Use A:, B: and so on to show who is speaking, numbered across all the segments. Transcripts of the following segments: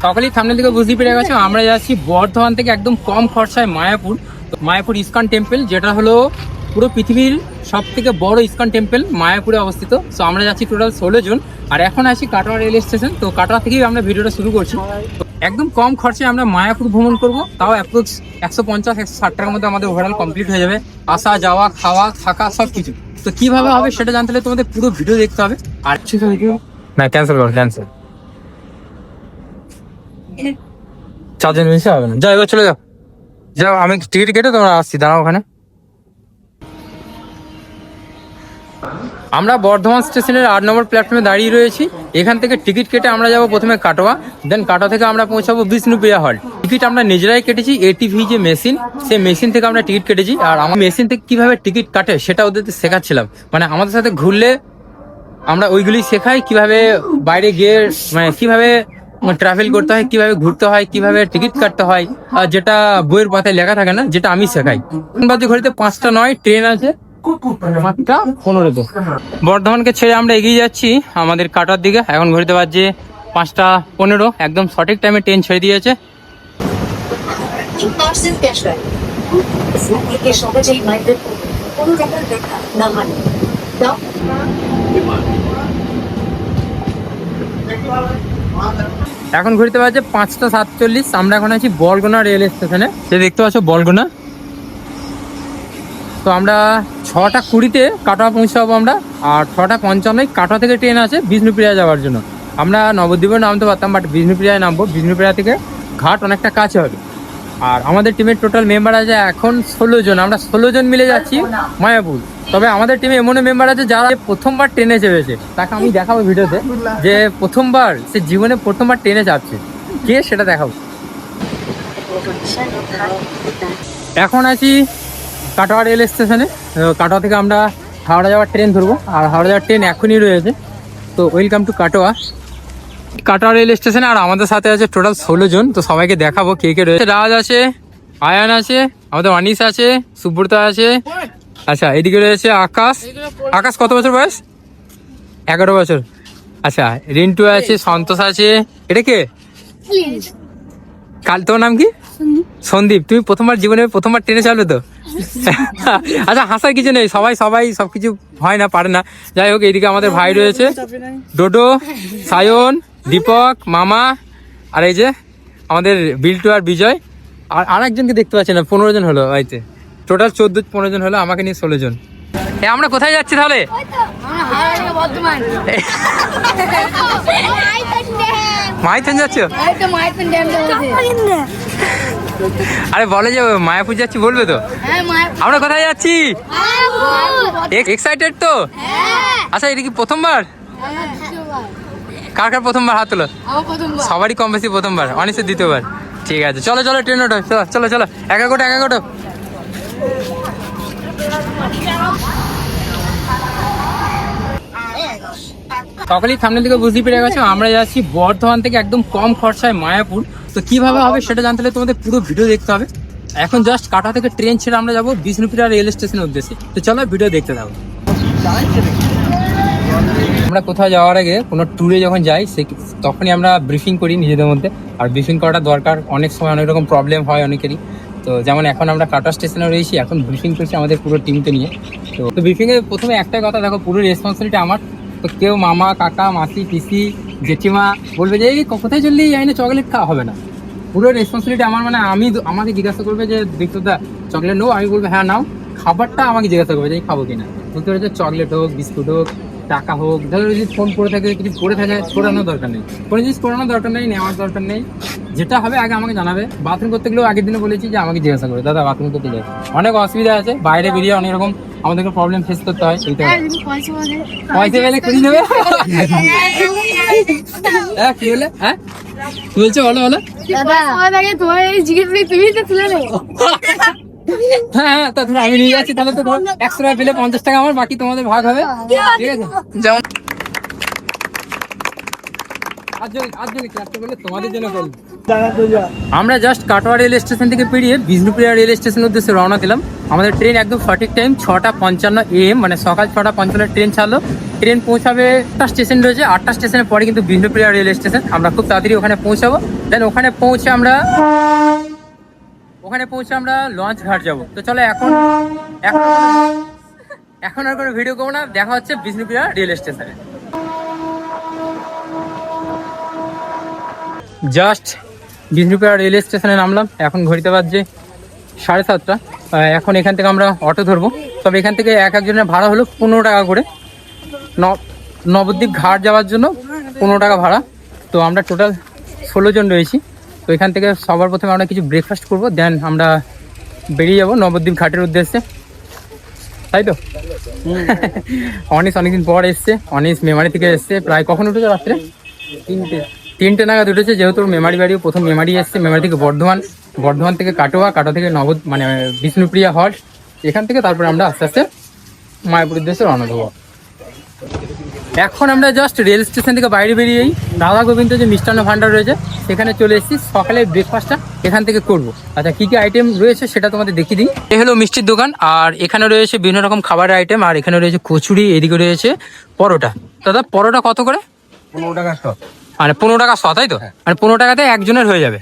A: সকালেই সামনের দিকে বুঝতে পেরে গেছো, আমরা যাচ্ছি বর্ধমান থেকে একদম কম খরচায় মায়াপুর। মায়াপুর ইস্কন টেম্পল, যেটা হলো পুরো পৃথিবীর সব থেকে বড় ইস্কন টেম্পল, মায়াপুরে অবস্থিত। সো আমরা যাচ্ছি টোটাল 16 জন, আর এখন আছি কাটোয়া রেল স্টেশন। তো কাটোয়া থেকেই আমরা ভিডিওটা শুরু করছি। একদম কম খরচে আমরা মায়াপুর ভ্রমণ করব, তাও অ্যাপ্রোক্স 150-160 টাকার মধ্যে আমাদের ওভারঅল কমপ্লিট হয়ে যাবে, আসা যাওয়া খাওয়া থাকা সব কিছু। তো কিভাবে হবে সেটা জানতে হলে তোমাদের পুরো ভিডিও দেখতে হবে। আর না, ক্যান্সেল করো, ক্যান্সেল, চার্জের মিশে হবে না। যাও এবার চলে যাও, যাও, আমি টিকিট কেটে তোমরা আসছি, দাঁড়াও ওখানে। আমরা বর্ধমান স্টেশনের 8 নম্বর প্ল্যাটফর্মে দাঁড়িয়ে রয়েছি। এখান থেকে টিকিট কেটে আমরা যাব প্রথমে কাটোয়া, দেন কাটোয়া থেকে আমরা পৌঁছাবো বিষ্ণুপ্রিয়া হল। টিকিট আমরা নিজেরাই কেটেছি, এটিভি যে মেশিন, সেই মেশিন থেকে আমরা টিকিট কেটেছি। আর আমার মেশিন থেকে কিভাবে টিকিট কাটে সেটা ওদের শেখাচ্ছিলাম, মানে আমাদের সাথে ঘুরলে আমরা ওইগুলি শেখাই, কিভাবে বাইরে গিয়ে মানে কিভাবে ট্রাভেল করতে হয়, কিভাবে ঘুরতে হয়, কিভাবে টিকিট কাটতে হয়, আর যেটা বইয়ের পাতায় লেখা থাকে না, যেটা আমি শেখাই। বাজে ঘড়িতে 5টা নয়, ট্রেন আছে 5টা 15-তে। বর্ধমানকে ছেড়ে আমরা এগিয়ে যাচ্ছি আমাদের কাটার দিকে। এখন ঘড়িতে বাজছে 5টা 15, একদম সঠিক টাইমে ট্রেন ছেড়ে দিয়েছে। এখন ঘুরতে বাজছে 5টা 47। আমরা এখন আছি বরগুনা রেল স্টেশনে, যে দেখতে পাচ্ছ বরগুনা। তো আমরা 6টা 20-তে কাটোয়া পৌঁছাবো আমরা, আর 6টা 55 কাটোয়া থেকে ট্রেন আছে বিষ্ণুপ্রিয়া যাওয়ার জন্য। আমরা নবদ্বীপে নামতে পারতাম, বাট বিষ্ণুপ্রিয়ায় নামবো। বিষ্ণুপ্রিয়া থেকে ঘাট অনেকটা কাছে হবে। আর আমাদের টিমের টোটাল মেম্বার আছে এখন 16 জন। আমরা 16 জন মিলে যাচ্ছি মায়াপুর। তবে আমাদের টিমে এমন মেম্বার আছে যারা প্রথমবার ট্রেনে চেপেছে, তাকে আমি দেখাবো ভিডিওতে, যে প্রথমবার, সে জীবনে প্রথমবার ট্রেনে চাপছে, কে সেটা দেখাবো। এখন আছি কাটোয়া রেল স্টেশনে। কাটোয়া থেকে আমরা হাওড়া যাওয়ার ট্রেন ধরবো, আর হাওড়া যাওয়ার ট্রেন এখনই রয়েছে। তো welcome to Katwa. Katwa rail স্টেশনে আর আমাদের সাথে আছে টোটাল 16 জন। তো সবাইকে দেখাবো কে কে রয়েছে। রাজ আছে, আয়ান আছে, আমাদের অনিশ আছে, সুব্রতা আছে। আচ্ছা, এদিকে রয়েছে আকাশ। আকাশ কত বছর বয়স? 11 বছর। আচ্ছা, রিন্টু আছে, সন্তোষ আছে। এটা কে? কাল, তোর নাম কি? সন্দীপ। তুমি প্রথমবার ট্রেনে চাপলে তো? আচ্ছা, হাসার কিছু নেই, সবাই সবকিছু হয় না, পারে না। যাই হোক, এইদিকে আমাদের ভাই রয়েছে, ডোডো, সায়ন, দীপক, মামা, আর এই যে আমাদের বিল্টু আর বিজয়। আর আরেকজনকে দেখতে পাচ্ছি না। 15 জন হলো বাড়িতে, টোটাল 14-15 জন হলো, আমাকে নিয়ে 16 জন। আমরা কোথায় যাচ্ছি তাহলে? মাইথন যাচ্ছ? আরে বলে যে মায়াপুর যাচ্ছি, বলবে তো? আমরা কোথায় যাচ্ছি? এক্সাইটেড তো? আচ্ছা, এটা কি প্রথমবার? কার প্রথমবার হাত তোলো? সবারই কম বেশি প্রথমবার, অনেকের দ্বিতীয়বার। ঠিক আছে, চলো চলো ট্রেন ওঠো, চলো চলো, একা গোটো। সকালেই সামনের দিকে বুঝতে পেরে গেছো, আমরা যাচ্ছি বর্ধমান থেকে একদম কম খরচায় মায়াপুর। তো কিভাবে হবে সেটা জানতে হলে তোমাদের পুরো ভিডিও দেখতে হবে। এখন জাস্ট কাটোয়া থেকে ট্রেন ছেড়ে আমরা যাবো বিষ্ণুপ্রিয়া রেল স্টেশনের উদ্দেশ্যে। তো চলো ভিডিও দেখতে থাকো। আমরা কোথাও যাওয়ার আগে কোনো ট্যুরে যখন যাই, তখনই আমরা ব্রিফিং করি নিজেদের মধ্যে। আর ব্রিফিং করাটা দরকার, অনেক সময় অনেক রকম প্রবলেম হয় অনেকেরই। তো যেমন এখন আমরা কাটোয়া স্টেশনে রয়েছি, এখন ব্রিফিং করছি আমাদের পুরো টিমকে নিয়ে। তো ব্রিফিংয়ে প্রথমে একটাই কথা, দেখো পুরো রেসপন্সিবিলিটি আমার। তো কেউ মামা, কাকা, মাসি, পিসি, জেঠিমা বলবে যে এই কোথায় চললি, আইনে চকলেট খাওয়া হবে না। পুরো রেসপন্সিবিলিটি আমার, মানে আমাকে জিজ্ঞাসা করবে যে দীপ্তদা চকলেট নাও, আমি বলবো হ্যাঁ নাও। খাবারটা আমাকে জিজ্ঞাসা করবে যে খাবো কিনা। বুঝতে পেরেছে? চকলেট হোক, বিস্কুট হোক, টাকা হোক, ধরো যদি ফোন পড়ে থাকে, কিছু পড়ে থাকে, পড়ানোর দরকার নেই, কোনো জিনিস পড়ানোর দরকার নেই, নেওয়ার দরকার নেই। যেটা হবে আগে আমাকে জানাবে। বাথরুম করতে গেলেও আগের দিনে বলেছি যে আমাকে জিজ্ঞাসা করে, দাদা বাথরুম করতে যাই। অনেক অসুবিধা আছে, বাইরে বেরিয়ে অনেক রকম আমাদেরকে প্রবলেম ফেস করতে হয়। পয়সা পেলে করে নেবে। হ্যাঁ, কি বলে? হ্যাঁ, কি বলছো? বলো। হ্যাঁ, তাহলে আমি নিয়ে যাচ্ছি। তাহলে তো 100 টাকা পেলে 50 টাকা আমার, বাকি তোমাদের ভাগ হবে। ঠিক আছে? যেমন আজ যদি ক্লাসটা করলে তোমাদের জন্য করবো। আমরা জাস্ট কাটোয়া রেল স্টেশন থেকে পেরিয়ে বিষ্ণুপ্রিয়া রেল স্টেশনের উদ্দেশ্যে রওনা দিলাম। আমাদের ট্রেন একদম সঠিক টাইম 6:55 AM, মানে সকাল 6:55 ট্রেন ছাড়লো। ট্রেন পৌঁছাবে 8টা স্টেশন রয়েছে, 8টা স্টেশনের পরে কিন্তু বিষ্ণুপ্রিয়া রেল স্টেশন। আমরা খুব তাড়াতাড়ি ওখানে পৌঁছাবো। দেন ওখানে পৌঁছে আমরা লঞ্চ ঘাট যাবো। তো চলো এখন আর কোনো ভিডিও করবো না, দেখা হচ্ছে বিষ্ণুপ্রিয়া রেল স্টেশনে। জাস্ট বিষ্ণুপ্রিয়া রেল স্টেশনে নামলাম। এখন ঘড়িতে বাজছে 7:30। এখন এখান থেকে আমরা অটো ধরবো। তবে এখান থেকে একজনের ভাড়া হলো 15 টাকা করে। নবদ্বীপ ঘাট যাওয়ার জন্য 15 টাকা ভাড়া। তো আমরা টোটাল 16 জন রয়েছি। তো এখান থেকে সবার প্রথমে আমরা কিছু ব্রেকফাস্ট করবো, দেন আমরা বেরিয়ে যাবো নবদ্বীপ ঘাটের উদ্দেশ্যে, তাই তো? অনিস অনেকদিন পর এসছে। অনিস মেমারি থেকে এসছে। প্রায় কখন উঠেছে? রাত্রে 3টে নাগাদ উঠেছে, যেহেতু মেমারি বাড়িও প্রথম মেমারি এসছে। মেমারি থেকে বর্ধমান থেকে কাটোয়া থেকে মানে বিষ্ণুপ্রিয়া হল্ট। এখান থেকে তারপরে আমরা আস্তে আস্তে মায়াপুর উদ্দেশ্যে রওনা দেবো। এখন আমরা জাস্ট রেল স্টেশন থেকে বাইরে বেরিয়েই রাধা গোবিন্দ যে মিষ্টান্ন ভান্ডার রয়েছে সেখানে চলে এসেছি। সকালের ব্রেকফাস্টটা এখান থেকে করবো। আচ্ছা, কী কী আইটেম রয়েছে সেটা তোমাদের দেখিয়ে দিই। এ হলো মিষ্টির দোকান, আর এখানে রয়েছে বিভিন্ন রকম খাবারের আইটেম, আর এখানে রয়েছে কচুরি, এদিকে রয়েছে পরোটা। দাদা, পরোটা কত করে?
B: 15 টাকা শো।
A: মানে 15 টাকা শ, তাই তো? মানে 15 টাকাতে একজনের হয়ে যাবে।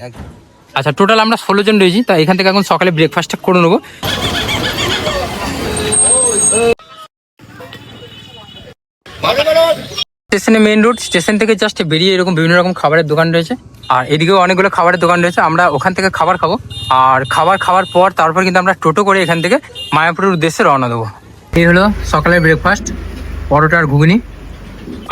A: আচ্ছা, টোটাল আমরা 16 জন রয়েছি। তাই এখান থেকে এখন সকালে ব্রেকফাস্টটা করে নেবো। স্টেশনে মেইন রোড, স্টেশন থেকে জাস্ট বেরিয়ে এরকম বিভিন্ন রকম খাবারের দোকান রয়েছে, আর এদিকেও অনেকগুলো খাবারের দোকান রয়েছে। আমরা ওখান থেকে খাবার খাবো, আর খাওয়ার পর তারপর কিন্তু আমরা টোটো করে এখান থেকে মায়াপুরের উদ্দেশ্যে রওনা দেবো। এই হলো সকালের ব্রেকফাস্ট, পরোটা আর ঘুগনি।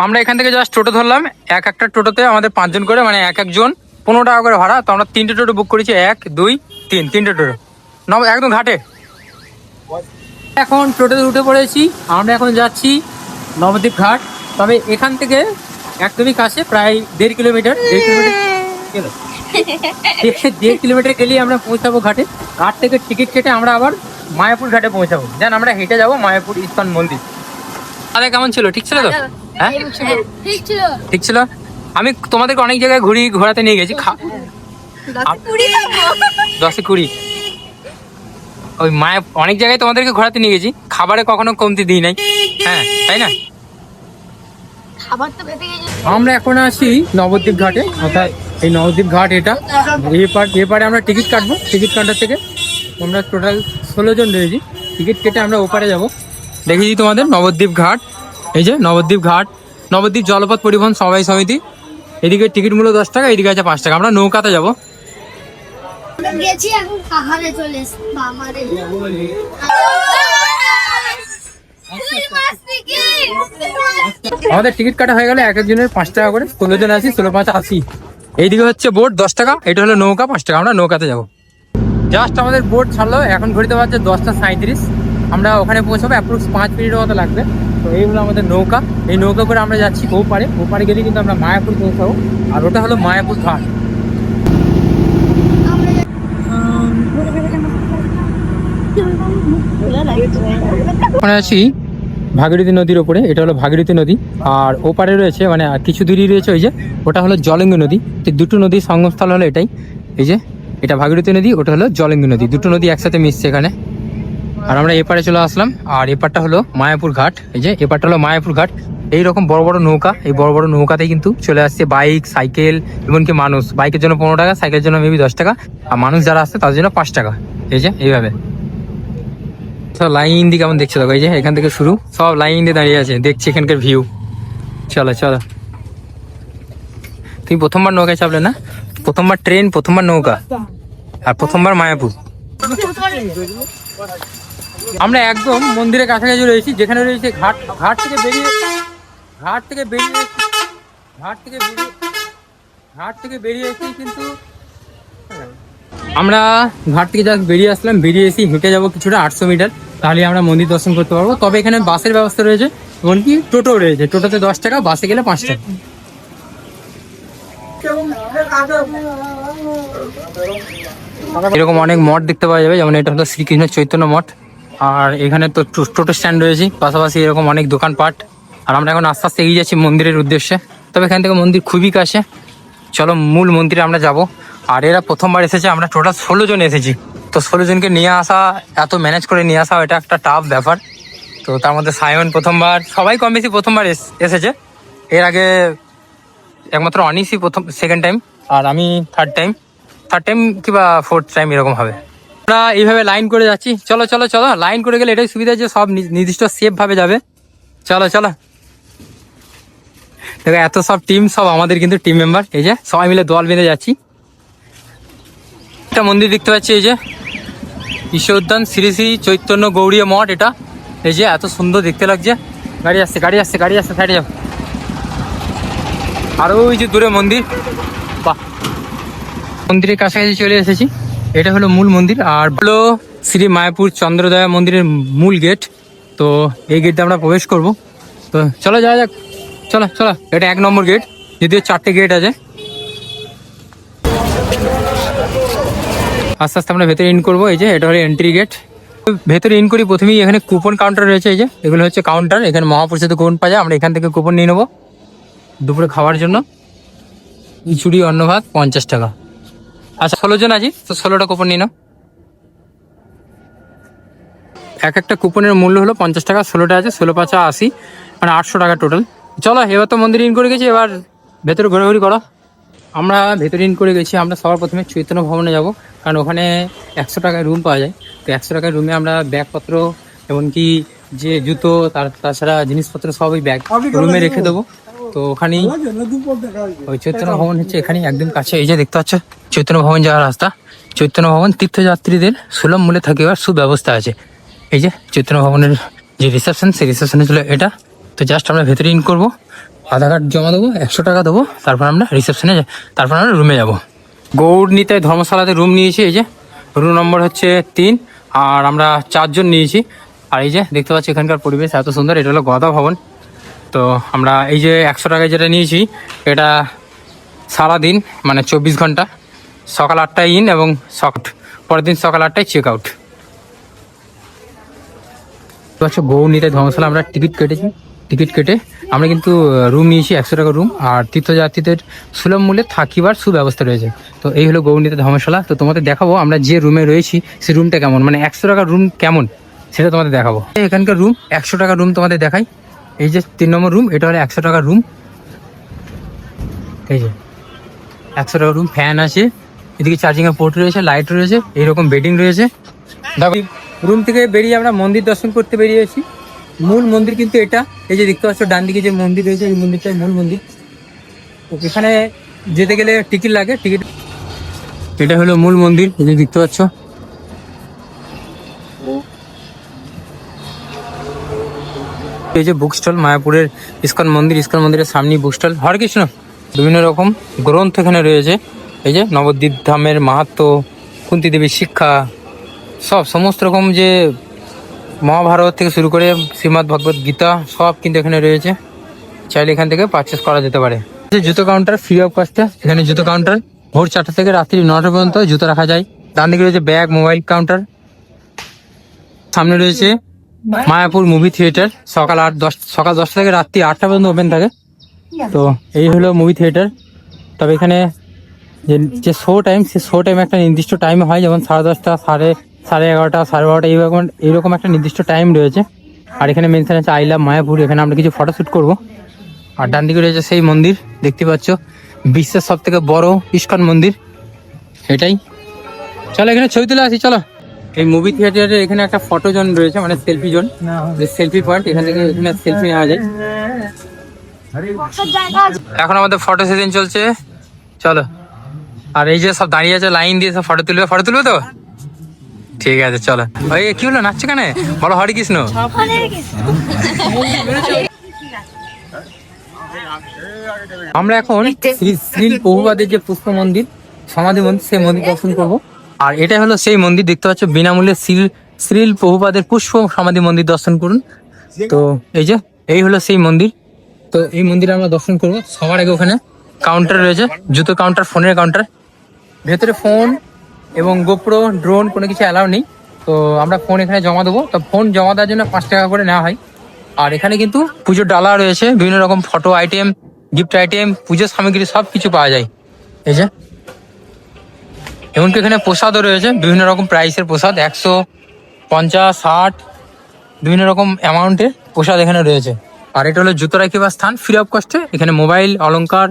A: আমরা এখান থেকে জাস্ট টোটো ধরলাম। একটা টোটোতে আমাদের 5 জন করে, মানে একজন 15 টাকা করে ভাড়া। তো আমরা 3টে টোটো বুক করেছি, 1, 2, 3, 3টে টোটো একদম ঘাটে। এখন টোটোতে উঠে পড়েছি। আমরা এখন যাচ্ছি নবদ্বীপ ঘাট। তবে এখান থেকে একদমই কাছে, প্রায় 1.5 কিলোমিটার। 1.5 কিলোমিটার গেলেই আমরা পৌঁছাবো ঘাটে। ঘাট থেকে টিকিট কেটে আমরা আবার মায়াপুর ঘাটে পৌঁছাবো। দেন আমরা হেঁটে যাবো মায়াপুর ইস্কন মন্দির। আরে কেমন ছিল? ঠিক ছিল তো? হ্যাঁ, ঠিক ছিল। আমি তোমাদেরকে অনেক জায়গায় ঘোরাতে নিয়ে গেছি। 10-20 ওই অনেক জায়গায় তোমাদেরকে ঘোরাতে নিয়ে গেছি, খাবারে কখনো কমতি দিই নাই। হ্যাঁ, তাই না? আমরা এখন আছি নবদ্বীপ ঘাটে, অর্থাৎ এই নবদ্বীপ ঘাট এটা। এপারে আমরা টিকিট কাটবো। টিকিট কাটার থেকে আমরা টোটাল 16 জন রয়েছি। টিকিট কেটে আমরা ওপারে যাব। দেখিয়ে দিই তোমাদের নবদ্বীপ ঘাট। এই যে নবদ্বীপ ঘাট, নবদ্বীপ জলপথ পরিবহন সমবায় সমিতি। এদিকে টিকিট মূল্য 10 টাকা, এদিকে আছে 5 টাকা। আমরা নৌকাতে যাবো। আমাদের টিকিট কাটা হয়ে গেলে একজনের 5 টাকা করে। 16 জন আছি, 16×5 80। এইদিকে হচ্ছে বোট 10 টাকা, এটা হলো নৌকা 5 টাকা। আমরা নৌকাতে যাবো। জাস্ট আমাদের বোট ছাড়লো, এখন ঘড়িতে বাজছে 10:37। আমরা ওখানে পৌঁছাবো অ্যাপ্রক্স 5 মিনিটের মতো লাগবে। তো এই হলো আমাদের নৌকা। এই নৌকা করে আমরা যাচ্ছি ওপারে গেলে কিন্তু আমরা মায়াপুর পৌঁছাবো। আর ওটা হলো মায়াপুর ঘাট। ওখানে আছি ভাগীরথী নদীর ওপরে। এটা হলো ভাগীরথী নদী, আর ওপারে রয়েছে মানে কিছু দূরই রয়েছে ওই যে ওটা হলো জলেঙ্গি নদী। তো দুটো নদীর সঙ্গমস্থল হলো এটাই। এই যে এটা ভাগীরথী নদী, ওটা হলো জলেঙ্গি নদী। দুটো নদী একসাথে মিশছে এখানে। আর আমরা এপারে চলে আসলাম, আর এপারটা হলো মায়াপুর ঘাট। এই যে এপারটা হলো মায়াপুর ঘাট। এইরকম বড় বড় নৌকা, এই বড় বড় নৌকাতেই কিন্তু চলে আসছে বাইক, সাইকেল, এমনকি মানুষ। বাইকের জন্য 15 টাকা, সাইকেলের জন্য মেবি 10 টাকা, আর মানুষ যারা আসছে তাদের জন্য 5 টাকা। এই যে এইভাবে সব লাইন দিয়ে কেমন দেখছে দেখো। এই যে এখান থেকে শুরু, সব লাইন দিয়ে দাঁড়িয়ে আছে, দেখছি এখানকার ভিউ। চলো। তুমি প্রথমবার নৌকায় চাপলে না? প্রথমবার ট্রেন, প্রথমবার নৌকা, আর প্রথমবার মায়াপুর। আমরা একদম মন্দিরের কাছাকাছি রয়েছি, যেখানে রয়েছে ঘাট থেকে বেরিয়ে এসেছি। কিন্তু আমরা ঘাট থেকে জাস্ট বেরিয়ে আসলাম, বেরিয়ে এসে হেঁটে যাবো কিছুটা 800 মিটার, তাহলে আমরা মন্দির দর্শন করতে পারবো। তবে এখানে বাসের ব্যবস্থা রয়েছে, এমনকি টোটো রয়েছে। টোটোতে 10 টাকা, বাসে গেলে 5 টাকা। এরকম অনেক মঠ দেখতে পাওয়া যাবে, যেমন এটা হলো শ্রীকৃষ্ণ চৈতন্য মঠ। আর এখানে তো টোটো স্ট্যান্ড রয়েছে, পাশাপাশি এরকম অনেক দোকানপাট। আর আমরা এখন আস্তে আস্তে এগিয়ে যাচ্ছি মন্দিরের উদ্দেশ্যে। তবে এখান থেকে মন্দির খুবই কাছে। চলো মূল মন্দিরে আমরা যাব। আর এরা প্রথমবার এসেছে, আমরা টোটাল 16 জন এসেছি। তো 16 জনকে নিয়ে আসা, এত ম্যানেজ করে নিয়ে আসা, এটা একটা টাফ ব্যাপার। তো তার মধ্যে সায়ন প্রথমবার, সবাই কম বেশি প্রথমবার এসেছে। এর আগে একমাত্র অনিসই সেকেন্ড টাইম, আর আমি থার্ড টাইম কিংবা ফোর্থ টাইম এরকম হবে। আমরা এইভাবে লাইন করে যাচ্ছি। চলো চলো চলো, লাইন করে গেলে এটাই সুবিধা যে সব নির্দিষ্ট সেফ ভাবে যাবে। চলো চলো, দেখো এত সব টিম, সব আমাদের কিন্তু টিম মেম্বার। এই যে সবাই মিলে দল বেঁধে যাচ্ছি। একটা মন্দির দেখতে পাচ্ছি, এই যে ঈশ্বর উদ্যান শ্রী শ্রী চৈতন্য গৌড়ীয় মঠ। এটা এই যে এত সুন্দর দেখতে লাগছে। গাড়ি আসছে গাড়ি আসছে গাড়ি আসছে, সাইডে যাও। আর ওই যে দূরে মন্দির, বাহ, মন্দিরের কাছাকাছি চলে এসেছি। এটা হলো মূল মন্দির, আর হলো শ্রী মায়াপুর চন্দ্রদয়া মন্দিরের মূল গেট। তো এই গেট দিয়ে আমরা প্রবেশ করব। তো চলো যাওয়া যাক, চলো চলো। এটা 1 নম্বর গেট, যদিও 4টে গেট আছে। আস্তে আস্তে আমরা ভেতরে ইন করবো। এই যে এটা হলো এন্ট্রি গেট। ভেতরে ইন করি প্রথমেই এখানে কুপন কাউন্টার রয়েছে। এই যে এগুলো হচ্ছে কাউন্টার, এখানে মহাপরিচিত কুপন পাওয়া যায়। আমরা এখান থেকে কুপন নিয়ে নেবো দুপুরে খাওয়ার জন্য। খিচুড়ি অন্ন ভাত 50 টাকা। আচ্ছা 16 জন আছি, তো 16টা কুপন নিয়ে নাও। একটা কুপনের মূল্য হলো 50 টাকা, 16টা আছে, 16×5 80, মানে 800 টাকা টোটাল। চলো, এবার তো মন্দির ইন করে গেছি, এবার ভেতরে ঘোরাঘুরি করো। আমরা ভেতরে ইন করে গেছি। আমরা সবার প্রথমে চৈতন্য ভবনে যাব, কারণ ওখানে 100 টাকায় রুম পাওয়া যায়। তো 100 টাকায় রুমে আমরা ব্যাগপত্র, এমনকি যে জুতো, তাছাড়া জিনিসপত্র সব ওই ব্যাগ রুমে রেখে দেবো। তো ওখানেই ওই চৈতন্য ভবন হচ্ছে এখানেই একদম কাছে। এই যে দেখতে পাচ্ছ চৈতন্য ভবন যাওয়ার রাস্তা। চৈতন্য ভবন তীর্থযাত্রীদের সুলভ মূল্যে থাকিবার সুব্যবস্থা আছে। এই যে চৈতন্য ভবনের যে রিসেপশন, সেই রিসেপশনে ছিল এটা। তো জাস্ট আমরা ভেতরে ইন করবো, আধার কার্ড জমা দেবো, 100 টাকা দেবো, তারপর আমরা রিসেপশনে, তারপর আমরা রুমে যাব। গৌড় নিতাই ধর্মশালাতে রুম নিয়েছি। এই যে রুম নম্বর হচ্ছে 3, আর আমরা 4 জন নিয়েছি। আর এই যে দেখতে পাচ্ছি এখানকার পরিবেশ এত সুন্দর। এটা হলো গদা ভবন। তো আমরা এই যে 100 টাকায় যেটা নিয়েছি, এটা সারাদিন মানে 24 ঘন্টা, সকাল 8টায় ইন এবং পরের দিন সকাল 8টায় চেক আউট। গৌড় নিতাই ধর্মশালা আমরা টিকিট কেটে আমরা কিন্তু রুম নিয়েছি, 100 টাকা রুম। আর তীর্থযাত্রীদের সুলভ মূল্যে থাকিবার সুব্যবস্থা রয়েছে। তো এই হলো গৌড় নিতাই ধর্মশালা। তো তোমাদের দেখাবো আমরা যে রুমে রয়েছি সেই রুমটা কেমন, মানে 100 টাকার রুম কেমন সেটা তোমাদের দেখাবো। এখানকার রুম 100 টাকার রুম তোমাদের দেখাই। এই যে 3 নম্বর রুম, এটা হলো 100 টাকার রুম। এই যে 100 টাকার রুম, ফ্যান আছে, এদিকে চার্জিংয়ের পোর্ট রয়েছে, লাইট রয়েছে, এইরকম বেডিং রয়েছে। দেখো রুম থেকে বেরিয়ে আমরা মন্দির দর্শন করতে বেরিয়েছি। মূল মন্দির কিন্তু এটা। এই যে দেখতে পাচ্ছ ডান দিকে যে মন্দির রয়েছে, এই মন্দিরটাই মূল মন্দির। এখানে যেতে গেলে টিকিট লাগে, টিকিট। এটা হলো মূল মন্দির, এই যে দেখতে পাচ্ছ। এই যে বুক স্টল, মায়াপুরের ইস্কন মন্দিরের সামনে বুক স্টল। হরে কৃষ্ণ, বিভিন্ন রকম গ্রন্থ এখানে রয়েছে। এই যে নবদ্বীপ ধামের মাহাত্ম্য, কুন্তী দেবীর শিক্ষা, সমস্ত রকম যে মহাভারত থেকে শুরু করে শ্রীমদ্ ভগবত গীতা, সব কিন্তু এখানে রয়েছে। চাইলে এখান থেকে পারচেস করা যেতে পারে। জুতো কাউন্টার ফ্রি অফ কস্টে, এখানে জুতো কাউন্টার ভোর 4টা থেকে রাত্রি 9টা পর্যন্ত জুতো রাখা যায়। ডান দিকে রয়েছে ব্যাগ, মোবাইল কাউন্টার। সামনে রয়েছে মায়াপুর মুভি থিয়েটার, সকাল 10টা থেকে রাত্রি 8টা পর্যন্ত ওপেন থাকে। তো এই হলো মুভি থিয়েটার। তবে এখানে যে শো টাইম, সে শো টাইম একটা নির্দিষ্ট টাইমে হয়, যেমন 10:30, 11:30, 12:30, এইরকম একটা নির্দিষ্ট টাইম রয়েছে। আর এখানে মেনশন আছে আই লাভ মায়াপুর। এখানে আমরা কিছু ফটোশ্যুট করবো। আর ডান দিকে রয়েছে সেই মন্দির, দেখতে পাচ্ছ, বিশ্বের সব থেকে বড় ইস্কন মন্দির এটাই। চলো এখানে ছবি তুলে আসি, চলো। এই মুভি থিয়েটারের এখানে একটা ফটো জোন রয়েছে, মানে সেলফি জোন, সেলফি পয়েন্ট। এখান থেকে এখানে সেলফি নেওয়া যায়। এখন আমাদের ফটো সেশন চলছে, চলো। আর এই যে সব দাঁড়িয়ে আছে লাইন দিয়ে, সব ফটো তুলবে তো? ঠিক আছে চলো। ওই কি হলো, নাচছে কেন? বলো হরে কৃষ্ণ। আমরা এখন শ্রী প্রভুপাদের যে পুষ্প মন্দির, সমাধি মন্দির, সেই মন্দির দর্শন করবো। আর এটা হলো সেই মন্দির, দেখতে পাচ্ছ বিনামূল্যে শ্রী প্রভুপাদের পুষ্প সমাধি মন্দির দর্শন করুন। তো এই হলো সেই মন্দির। তো এই মন্দিরে আমরা দর্শন করবো। সবার আগে ওখানে কাউন্টার রয়েছে, জুতো কাউন্টার, ফোনের কাউন্টার। ভেতরে ফোন এবং গোপ্রো, ড্রোন কোনো কিছু অ্যালাউ নেই। তো আমরা ফোন এখানে জমা দেবো। তো ফোন জমা দেওয়ার জন্য 5 টাকা করে নেওয়া হয়। আর এখানে কিন্তু পুজোর ডালা রয়েছে, বিভিন্ন রকম ফটো আইটেম, গিফট আইটেম, পুজোর সামগ্রী সব কিছু পাওয়া যায়। এই যে এমনকি এখানে প্রসাদও রয়েছে, বিভিন্ন রকম প্রাইসের প্রসাদ, 150, 60, বিভিন্ন রকম অ্যামাউন্টের প্রসাদ এখানে রয়েছে। আর এটা হলো জুতো রাখিবার স্থান, ফ্রি অফ কস্টে। এখানে মোবাইল, অলংকার,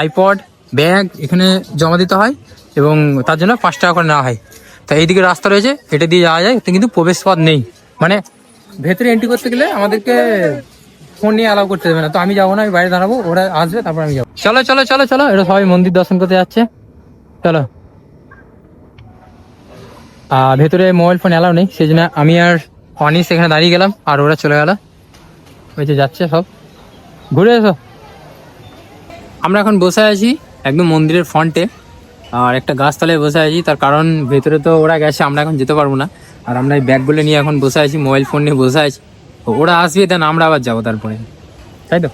A: আইপড, ব্যাগ এখানে জমা দিতে হয় এবং তার জন্য 5 টাকা করে নেওয়া হয়। তো এইদিকে রাস্তা রয়েছে, এটা দিয়ে যাওয়া যায়, কিন্তু প্রবেশ পথ নেই, মানে ভেতরে এন্ট্রি করতে গেলে আমাদেরকে ফোন নিয়ে অ্যালাউ করতে দেবে না। তো আমি যাবো না, আমি বাইরে দাঁড়াবো, ওরা আসবে তারপর আমি যাবো। চলো চলো চলো চলো, এটা সবাই মন্দির দর্শন করতে যাচ্ছে, চলো। ভেতরে মোবাইল ফোন অ্যালাউ নেই, সেই জন্য আমি আর অনিস এখানে দাঁড়িয়ে গেলাম, আর ওরা চলে গেল, ওই যে যাচ্ছে সব। ঘুরে এসো। আমরা এখন বসে আছি একদম মন্দিরের ফ্রন্টে, আর একটা গাছতলায় বসে আছি, তার কারণ ভেতরে তো ওরা গেছে, আমরা এখন যেতে পারবো না। আর আমরা এই ব্যাগগুলো নিয়ে এখন বসে আছি, মোবাইল ফোন নিয়ে বসে আছি। ওরা আসবে, দেন আমরা আবার যাবো তারপরে, তাই তো।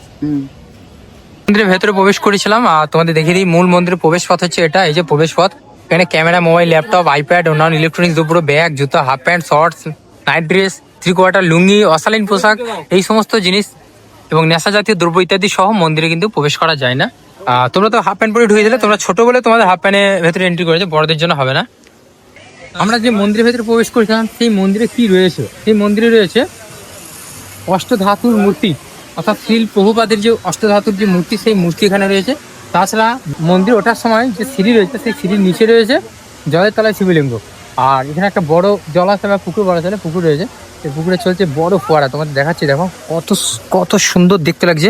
A: মন্দিরের ভেতরে প্রবেশ করেছিলাম, আর তোমাদের দেখিয়ে দিই মূল মন্দিরের প্রবেশ পথ হচ্ছে এটা, এই যে প্রবেশ পথ। এখানে ক্যামেরা, মোবাইল, ল্যাপটপ, আইপ্যাড, অন্যান্য ইলেকট্রনিক্স দুপুরো, ব্যাগ, জুতো, half pant, shorts, night dress, 3/4 lungi, অশালীন পোশাক, এই সমস্ত জিনিস এবং নেশা জাতীয় দ্রব্য ইত্যাদি সহ মন্দিরে কিন্তু প্রবেশ করা যায় না। তোমরা তো হাফ প্যান্ট পরে ঢুকে দিলে, তোমরা ছোট বলে তোমাদের হাফ প্যান্টের ভেতরে এন্ট্রি করেছে, বড়দের জন্য হবে না। আমরা যে মন্দিরের ভেতরে প্রবেশ করেছিলাম, সেই মন্দিরে কি রয়েছে? সেই মন্দিরে রয়েছে অষ্টধাতুর মূর্তি, অর্থাৎ শ্রীল প্রভুপাদের যে অষ্টধাতুর যে মূর্তি, সেই মূর্তি এখানে রয়েছে। তাছাড়া মন্দির ওঠার সময় যে সিঁড়ি রয়েছে, সেই সিঁড়ির নিচে রয়েছে জলের তলায় শিবলিঙ্গ। আর এখানে একটা বড় জলাশয় বা পুকুর, বলা চলে পুকুর রয়েছে। এই পুকুরে চলছে বড় ফোয়ারা, তোমাদের দেখাচ্ছি, দেখো কত কত সুন্দর দেখতে লাগছে,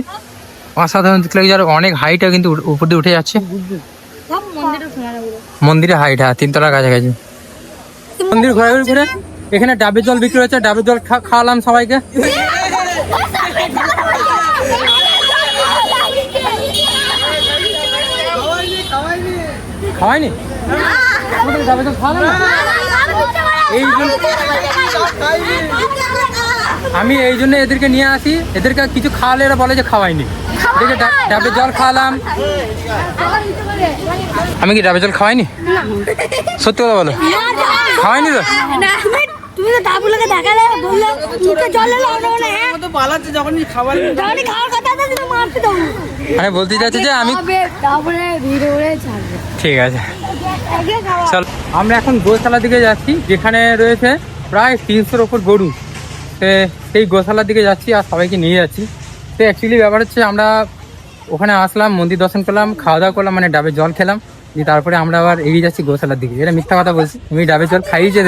A: অসাধারণ দেখতে লাগছে। আর অনেক হাইটও কিন্তু উপর দিয়ে উঠে যাচ্ছে মন্দিরের হাইট, 3 তলার কাছাকাছি। মন্দির ঘোরাঘুরি করে এখানে ডাবের জল বিক্রি হচ্ছে, ডাবের জল খাওয়ালাম সবাইকে। খাওয়াইনি? ডাবের জল খাওয়ালাম না? আমি এই জন্য এদেরকে নিয়ে আসি, এদেরকে কিছু খাওয়ালে এরা বলে যে খাওয়াইনি। এদেরকে ডাবের জল খাওয়ালাম। আমি কি ডাবের জল খাওয়াইনি? সত্যি কথা বলো, খাওয়াইনি তো?
B: তুমি তো ডাবুলাকে দেখালে, বললে মুখে জল এলো, ওটা হ্যাঁ তো পালাচ্ছে, যখনই খাবার খাওয়ার কথা আছে তুমি মারতে দাও।
A: মানে বলতে চাচ্ছি যে আমি
B: তারপরে ভিডিওরে ছাড়বে।
A: ঠিক আছে, চল। আমরা এখন গোশালার দিকে যাচ্ছি, যেখানে রয়েছে প্রায় 300-র ওপর গরু। সেই গোশালার দিকে যাচ্ছি আর সবাইকে নিয়ে যাচ্ছি। তো অ্যাকচুয়ালি ব্যাপার হচ্ছে, আমরা ওখানে আসলাম, মন্দির দর্শন করলাম, খাওয়া দাওয়া করলাম, মানে ডাবের জল খেলাম, দিয়ে তারপরে আমরা আবার এগিয়ে যাচ্ছি গোশালার দিকে। এটা মিথ্যা কথা বলছি, আমি ডাবের জল খাইয়েছি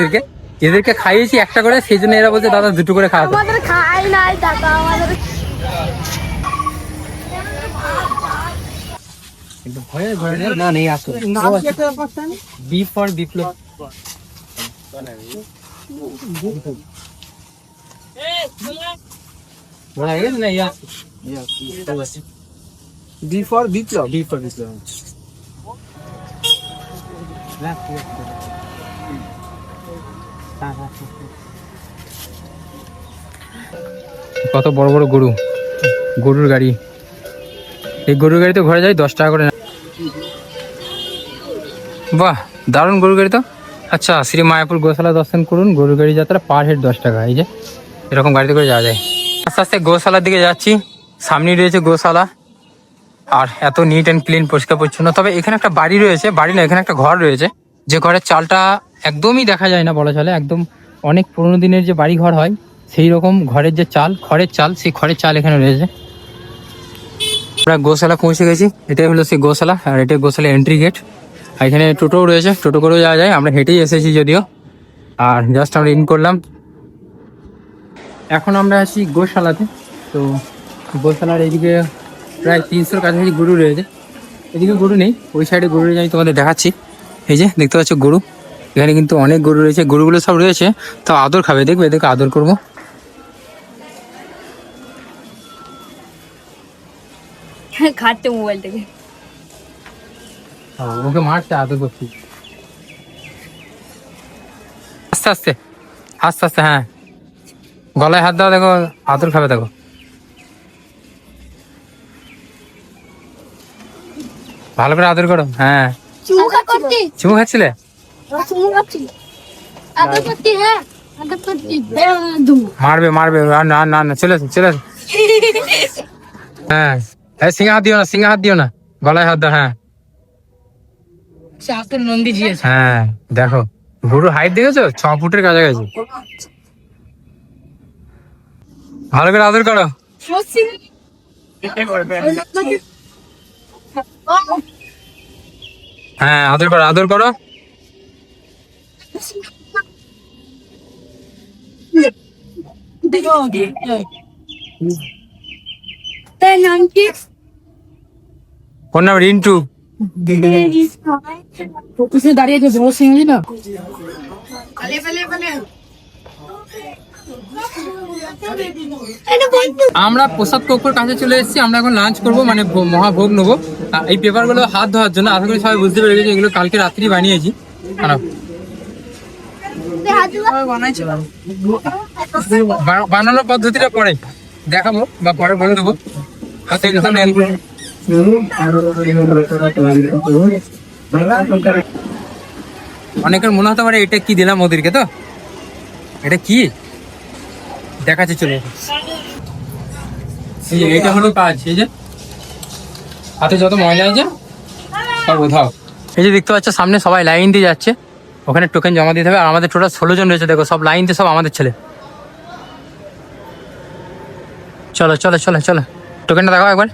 A: এদেরকে খাইয়েছি একটা করে, সেই জন্য এরা বলছে দাদা 2টো করে খাওয়া।
B: আমাদের খাই নাই টাকা, আমাদের
A: না নেই, আসো B for Biplab.
C: B for Biplab.
A: কত বড় বড় গরুর গাড়ি। এই গরুর গাড়িতে ঘরে যাই 10 টাকা করে। বাহ, দারুণ গরুর গাড়ি তো। আচ্ছা, শ্রী মায়াপুর গোশালা দর্শন করুন, গরুর গাড়ি যাত্রা, পার হেড 10 টাকা। এই যে এরকম গাড়িতে করে যাওয়া যায়। আস্তে আস্তে গোশালার দিকে যাচ্ছি, সামনেই রয়েছে গোশালা, আর এত নিট অ্যান্ড ক্লিন, পরিষ্কার পরিচ্ছন্ন। তবে এখানে একটা বাড়ি রয়েছে, বাড়ি না, এখানে একটা ঘর রয়েছে, যে ঘরের চালটা একদমই দেখা যায় না বলা চলে। একদম অনেক পুরোনো দিনের যে বাড়ি ঘর হয়, সেই রকম ঘরের যে চাল, খড়ের চাল, সেই খড়ের চাল এখানে রয়েছে। আমরা গোশালা পৌঁছে গেছি, এটাই হলো সেই গোশালা, আর এটাই গোশালা এন্ট্রি গেট। আর এখানে টোটোও রয়েছে, টোটো করেও যাওয়া যায়, আমরা হেঁটেই এসেছি যদিও। আর জাস্ট আমরা ইন করলাম। এখন আমরা আছি গোশালাতে। তো গোশালার এইদিকে প্রায় 300-র কাছাকাছি গরু রয়েছে। এদিকে গরু নেই, ওই সাইডে গরু রয়েছে, আমি তোমাদের দেখাচ্ছি। এই যে দেখতে পাচ্ছ গরু, এখানে কিন্তু অনেক গরু রয়েছে, গরুগুলো সব রয়েছে, তো আদর খাবে, দেখবে, এদেরকে আদর করবো।
B: খাচ্ছে মোবাইল থেকে,
A: ওকে মারছে, আদর করছি। আস্তে আস্তে আস্তে আস্তে, হ্যাঁ, গলায় হাত দাও, দেখো আদর খাবে, দেখো। ভালো করে আদর করো, হ্যাঁ।
B: চুমু খাচ্ছি,
A: চুমু খাচ্ছিলে?
B: চুমু খাচ্ছি, আদর করছি, হ্যাঁ আদর করছি।
A: মারবে না না না, চলে আসো। হ্যাঁ, সিংহে হাত দিও না, গলায় হাত দাও, হ্যাঁ।
B: চাকের নন্দী জিয়েছে।
A: হ্যাঁ দেখো গরুর হাইট দেখেছো 6 ফুটের কাছাকাছি। ভালো করে আদর করো। হ্যাঁ আদর করো আদর করো।
B: তার নাম কি?
A: ওর নাম রিন্টু।
B: দাঁড়িয়েছে বড় সিংড়ি না।
A: আমরা প্রসাদ কক্ষর কাছে চলে এসেছি। আমরা এখন লাঞ্চ করব, মানে মহাভোগ নেবো। এই পেপারগুলো হাত ধোয়ার জন্য, আশা করি সবাই বুঝতে পেরে গেছে এগুলো কালকে রাত্রি বানিয়েছি। বানানোর পদ্ধতিটা পরে দেখাবো বা পরে বলে দেবো। অনেকের মনে হতে পারে এটা কি দিলাম ওদেরকে, তো এটা কি দেখাচ্ছে চলে। এটা হলো কাজ। এই যে হাতে যত ময়লা আছে সব উধাও। এই যে দেখতে পাচ্ছ সামনে সবাই লাইন দিয়ে যাচ্ছে, ওখানে টোকেন জমা দিতে হবে। আর আমাদের টোটাল 16 জন রয়েছে, দেখো সব লাইন দিয়ে, সব আমাদের ছেলে। চলো চলো চলো চলো, টোকেনটা দেখাও একবার।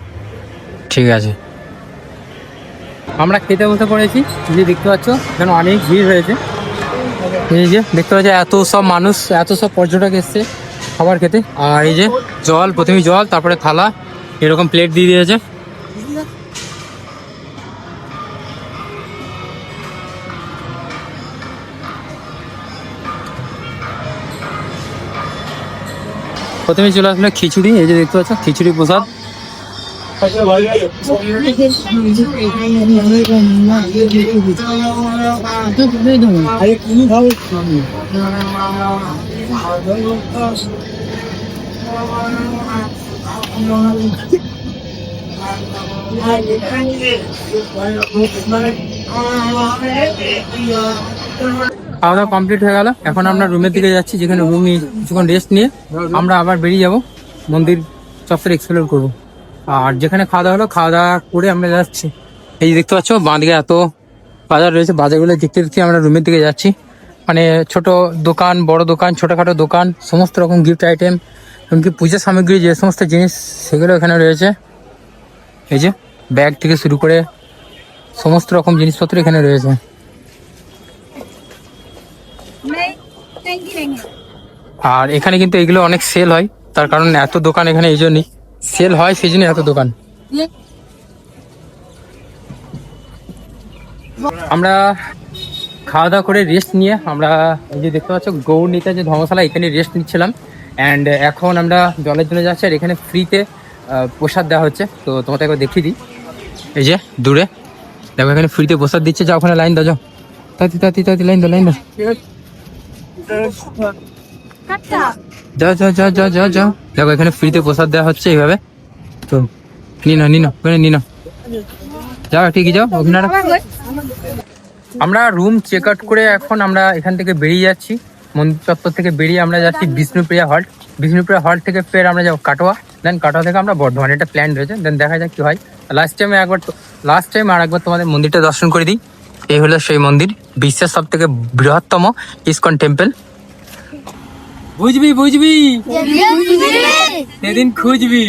A: ঠিক আছে, আমরা খেতে বসে পড়েছি। এই যে দেখতে পাচ্ছ এখানে অনেক ভিড় হয়েছে। এই যে দেখতে পাচ্ছ এত সব মানুষ, এত সব পর্যটক এসছে খাবার খেতে। আর এই যে জল, প্রথমে জল, তারপরে থালা, এরকম প্লেট দিয়ে দিয়েছে। প্রথমে চলে আসলে খিচুড়ি। এই যে দেখতে পাচ্ছ খিচুড়ি প্রসাদ। খাওয়া দাওয়া কমপ্লিট হয়ে গেল। এখন আমরা রুমের দিকে যাচ্ছি, যেখানে রুমে কিছুক্ষণ রেস্ট নিয়ে আমরা আবার বেরিয়ে যাব, মন্দির চত্বর এক্সপ্লোর করব। আর যেখানে খাওয়া দাওয়া হলো, খাওয়া দাওয়া করে আমরা যাচ্ছি। এই যে দেখতে পাচ্ছ বাঁদিকে এত বাজার রয়েছে, বাজারগুলো দেখতে দেখতে আমরা রুমের দিকে যাচ্ছি। মানে ছোট দোকান, বড় দোকান, ছোটখাটো দোকান, সমস্ত রকম গিফট আইটেম, এমনকি পূজা সামগ্রী যে সমস্ত জিনিস সেগুলো এখানে রয়েছে। এই যে ব্যাগ থেকে শুরু করে সমস্ত রকম জিনিসপত্র এখানে রয়েছে। আর এখানে কিন্তু এগুলো অনেক সেল হয়, তার কারণ এত দোকান এখানে, এই জন্যই সেল হয়, সেই জন্য এত দোকান। আমরা খাওয়া দাওয়া করে রেস্ট নিয়ে আমরা এই যে দেখতে পাচ্ছ গৌরনীতা যে ধর্মশালা, এখানে রেস্ট নিচ্ছিলাম। অ্যান্ড এখন আমরা জলের জন্য যাচ্ছি। আর এখানে ফ্রিতে প্রসাদ দেওয়া হচ্ছে, তো তোমাদের একবার দেখিয়ে দিই। এই যে দূরে দেখো এখানে ফ্রিতে প্রসাদ দিচ্ছে। যাও ওখানে লাইন দাও, যাও তাতি তাতি তাতি লাইন দাও, লাইন দাও, যাও যাও যাও যাও যাও যাও। দেখো এখানে ফ্রিতে প্রসাদ দেওয়া হচ্ছে এইভাবে। তো নিনো নিনো ওখানে নিনো, যাও ঠিকই যাও ওখানে। আমরা রুম চেক আউট করে এখন আমরা এখান থেকে বেরিয়ে যাচ্ছি। মন্দির চত্বর থেকে বেরিয়ে আমরা যাচ্ছি বিষ্ণুপ্রিয়া হল্ট। বিষ্ণুপ্রিয়া হল্ট থেকে ফের আমরা যাবো কাটোয়া, দেন কাটোয়া থেকে আমরা বর্ধমান। এটা প্ল্যান রয়েছে, দেন দেখা যাক কি হয়। লাস্ট টাইম আর একবার তোমাদের মন্দিরটা দর্শন করে দিই। এই হলো সেই মন্দির, বিশ্বের সব থেকে বৃহত্তম ইসকন টেম্পল। বুঝবি বুঝবি সেদিন খুঁজবি।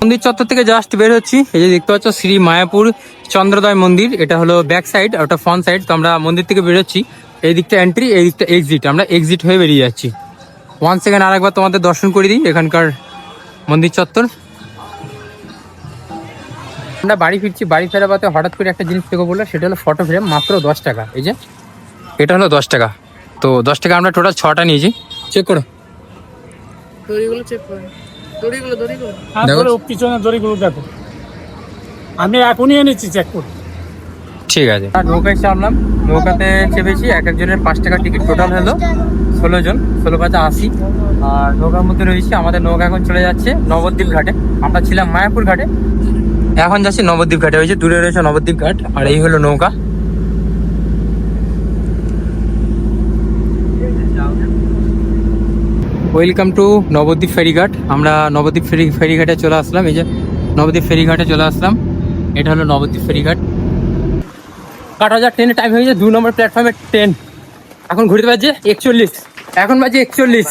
A: মন্দির চত্বর থেকে জাস্ট বের হচ্ছি। এই যে দেখতে পাচ্ছ শ্রী মায়াপুর চন্দ্রোদয় মন্দির, এটা হলো ব্যাক সাইড, ওটা ফ্রন্ট সাইড। তো আমরা মন্দির থেকে বেরোচ্ছি, এই দিকটা এন্ট্রি, এই দিকটা এক্সিট। আমরা এক্সিট হয়ে বেরিয়ে যাচ্ছি। 1 সেকেন্ড আর একবার তোমাদের দর্শন করে দিই এখানকার মন্দির চত্বর। আমরা বাড়ি ফিরছি, বাড়ি ফেরার পথে হঠাৎ করে একটা জিনিস থেকে বললো, সেটা হলো ফটো ফ্রেম, মাত্র 10 টাকা। এই যে এটা হলো 10 টাকা। তো 10 টাকা আমরা টোটাল 6টা নিয়েছি। চেক করো,
C: দড়িগুলো চেক করো, দড়িগুলো
A: দেখো
C: পিছনে দড়িগুলো দেখো। আমি এখনই এনেছি, চেক করো।
A: ঠিক আছে। আর নৌকায় চাপলাম, নৌকাতে চেপেছি। এক একজনের 5 টাকা টিকিট, টোটাল হলো 16 জন, 16 × 5 = 80। আর নৌকার মধ্যে রয়েছি। আমাদের নৌকা এখন চলে যাচ্ছে নবদ্বীপ ঘাটে। আমরা ছিলাম মায়াপুর ঘাটে, এখন যাচ্ছি নবদ্বীপ ঘাটে। হয়েছে দূরে রয়েছে নবদ্বীপ ঘাট। আর এই হলো নৌকা। ওয়েলকাম টু নবদ্বীপ ফেরিঘাট। আমরা নবদ্বীপ ফেরিঘাটে চলে আসলাম। এই যে নবদ্বীপ ফেরিঘাটে চলে আসলাম, এটা হলো নবদ্বীপ ফেরিঘাট। কাটোয়া ট্রেনের টাইম হয়ে গেছে, 2 নম্বর প্ল্যাটফর্মের ট্রেন। এখন ঘুরতে বাজছে 41, এখন বাজে 41।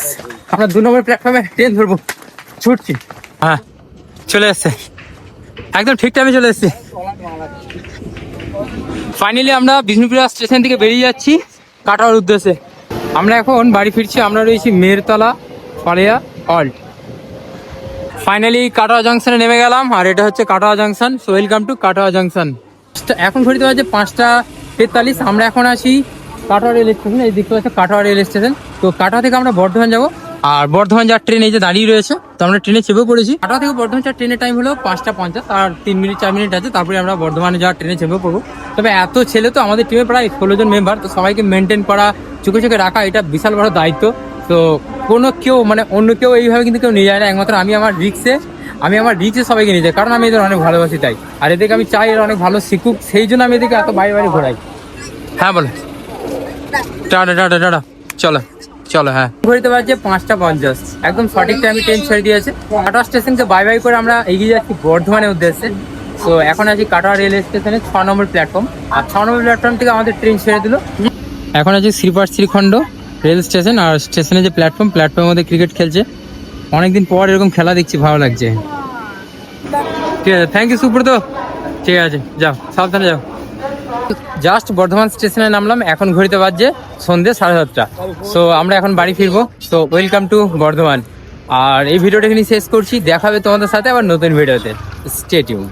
A: আমরা 2 নম্বর প্ল্যাটফর্মে ট্রেন ধরবো, ছুটছি। হ্যাঁ চলে এসছে, একদম ঠিক টাইমে চলে এসছে। ফাইনালি আমরা বিষ্ণুপুরা স্টেশন থেকে বেরিয়ে যাচ্ছি কাটোয়ার উদ্দেশ্যে। আমরা এখন বাড়ি ফিরছি, আমরা রয়েছি মেরতলা পালিয়া অল্ট। ফাইনালি কাটোয়া জাংশনে নেমে গেলাম, আর এটা হচ্ছে Katwa junction. So welcome to Katwa junction. এখন ঘড়িতে বাজে 5টা 43। আমরা এখন আছি কাটোয়া রেল স্টেশন। এই দেখতে পাচ্ছি কাটোয়া রেল স্টেশন। তো কাটোয়া থেকে আমরা বর্ধমান যাব, আর বর্ধমান যাওয়ার ট্রেন এই যে দাঁড়িয়ে রয়েছে। তো আমরা ট্রেনে চেপে পড়েছি। কাটোয়া থেকে বর্ধমান যাওয়ার ট্রেনের টাইম হলো 5টা 50, আর 3 মিনিট 4 মিনিট আছে, তারপরে আমরা বর্ধমানে যাওয়ার ট্রেনে চেপে পড়বো। তবে এত ছেলে তো আমাদের টিমে প্রায় 16 জন মেম্বার, তো সবাইকে মেনটেন করা, চোখে চোখে রাখা, এটা বিশাল বড় দায়িত্ব। তো কোনো কেউ মানে অন্য কেউ এইভাবে কিন্তু কেউ নিয়ে যায় না, একমাত্র আমি আমার রিক্সে সবাইকে নিয়ে যাই, কারণ আমি এদের অনেক ভালোবাসি তাই। আর এদেরকে আমি চাই এরা অনেক ভালো শিখুক, সেই জন্য আমি এদেরকে এত বাইরে বাইরে ঘোরাই। হ্যাঁ বলো, টাটা টাটা টাটা, চলো চলো। হ্যাঁ ঘড়িতে বাজছে 5টা 50, একদম সঠিক টাইমে ট্রেন ছেড়ে দিয়েছে। কাটোয়া স্টেশনকে বাই বাই করে আমরা এগিয়ে যাচ্ছি বর্ধমানের উদ্দেশ্যে। তো এখন আছি কাটোয়া রেল স্টেশনে 6 নম্বর প্ল্যাটফর্ম, আর 6 নম্বর প্ল্যাটফর্ম থেকে আমাদের ট্রেন ছেড়ে দিল। এখন আছে শ্রীখণ্ড রেল স্টেশন, আর স্টেশনে যে প্ল্যাটফর্মের মধ্যে ক্রিকেট খেলছে। অনেকদিন পর এরকম খেলা দেখছি, ভালো লাগছে। ঠিক আছে, থ্যাংক ইউ সুব্রত। ঠিক আছে, যাও সাবধানে যাও। জাস্ট বর্ধমান স্টেশনে নামলাম, এখন ঘড়িতে বাজছে সন্ধ্যে 7:30। সো আমরা এখন বাড়ি ফিরবো। তো ওয়েলকাম টু বর্ধমান। আর এই ভিডিওটা এখানে শেষ করছি, দেখাবে তোমাদের সাথে আবার নতুন ভিডিওতে। Stay tune.